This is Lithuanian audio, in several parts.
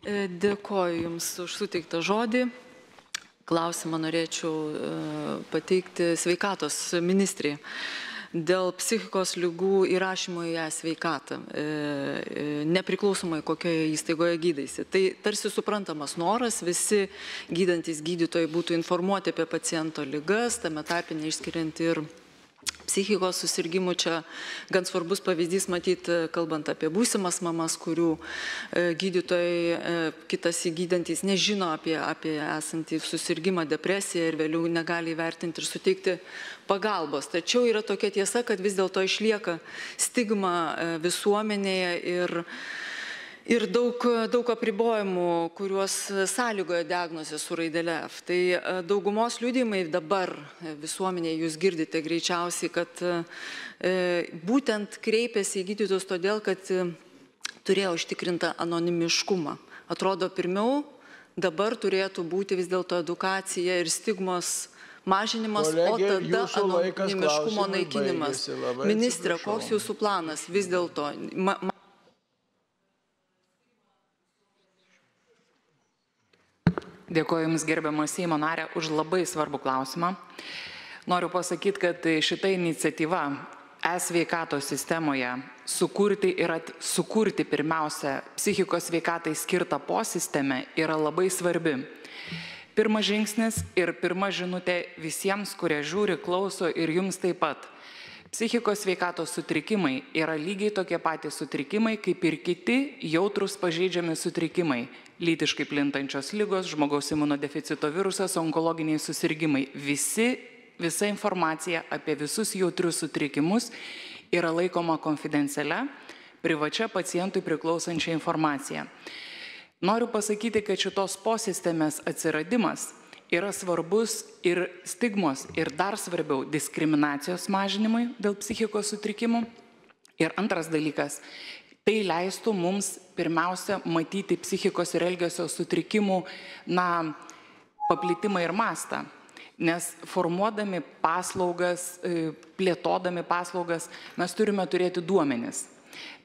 Dėkoju Jums už suteiktą žodį. Klausimą norėčiau pateikti sveikatos ministrei dėl psichikos ligų įrašymo į sveikatą, nepriklausomai kokioje įstaigoje gydaisi. Tai tarsi suprantamas noras, visi gydantis gydytojai būtų informuoti apie paciento ligas, tame tarpe neišskiriant ir psichikos susirgymų. Čia gan svarbus pavyzdys matyti, kalbant apie būsimas mamas, kurių gydytojai kitas įgydantis nežino apie esantį susirgymą, depresiją ir vėliau negali įvertinti ir suteikti pagalbos. Tačiau yra tokia tiesa, kad vis dėlto išlieka stigma visuomenėje ir daug apribojimų, kuriuos sąlygoja diagnozė su raidele F. Tai daugumos liudijimai dabar visuomenėje jūs girdite greičiausiai, kad būtent kreipėsi į gydytojus todėl, kad turėjo užtikrintą anonimiškumą. Atrodo, pirmiau dabar turėtų būti vis dėlto edukacija ir stigmos mažinimas, o tada anonimiškumo naikinimas. Ministre, koks jūsų planas vis dėlto? Dėkuoju Jums, gerbiamas Seimo narė, už labai svarbų klausimą. Noriu pasakyti, kad šita iniciatyva e-sveikatos sistemoje sukurti pirmiausia psichikos sveikatai skirtą posistemę yra labai svarbi. Pirmas žingsnis ir pirma žinutė visiems, kurie žiūri, klauso ir Jums taip pat. Psichikos sveikatos sutrikimai yra lygiai tokie patys sutrikimai, kaip ir kiti jautrus pažeidžiami sutrikimai. Lytiškai plintančios ligos, žmogaus imunodeficito virusas, onkologiniai susirgymai. Visa informacija apie visus jautrius sutrikimus yra laikoma konfidencialia, privačia pacientui priklausančia informacija. Noriu pasakyti, kad šitos posistemės atsiradimas yra svarbus ir stigmos, ir dar svarbiau diskriminacijos mažinimui dėl psichikos sutrikimų. Ir antras dalykas, tai leistų mums pirmiausia matyti psichikos ir elgesio sutrikimų paplitimą ir mastą. Nes formuodami paslaugas, plėtodami paslaugas, mes turime turėti duomenis.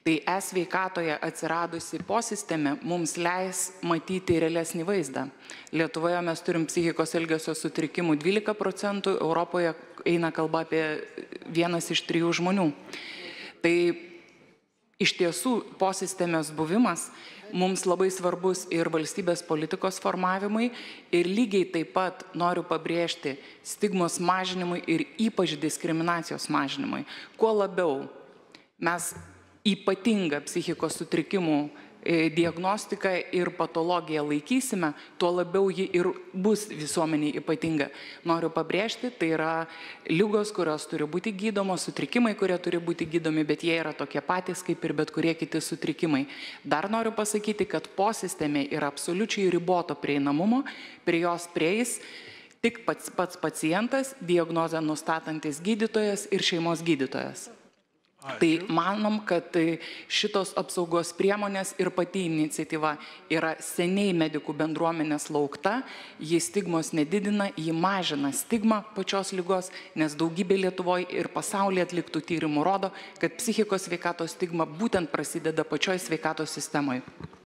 Tai e-sveikatoje atsiradusi posistemė mums leis matyti realesnį vaizdą. Lietuvoje mes turim psichikos elgesio sutrikimų 12%, Europoje eina kalba apie 1 iš 3 žmonių. Tai iš tiesų posistemės buvimas mums labai svarbus ir valstybės politikos formavimui ir lygiai taip pat noriu pabrėžti stigmos mažinimui ir ypač diskriminacijos mažinimui. Kuo labiau mes ypatingą psichikos sutrikimų diagnostiką ir patologiją laikysime, tuo labiau ji ir bus visuomeniai ypatinga. Noriu pabrėžti, tai yra ligos, kurios turi būti gydomos, sutrikimai, kurie turi būti gydomi, bet jie yra tokie patys kaip ir bet kurie kiti sutrikimai. Dar noriu pasakyti, kad posistemė yra absoliučiai riboto prieinamumo, prie jos prieis tik pats pacientas, diagnozę nustatantis gydytojas ir šeimos gydytojas. Tai manom, kad šitos apsaugos priemonės ir pati iniciatyva yra seniai medikų bendruomenės laukta, ji stigmos nedidina, ji mažina stigmą pačios ligos, nes daugybė Lietuvoje ir pasaulyje atliktų tyrimų rodo, kad psichikos sveikatos stigma būtent prasideda pačioj sveikatos sistemoje.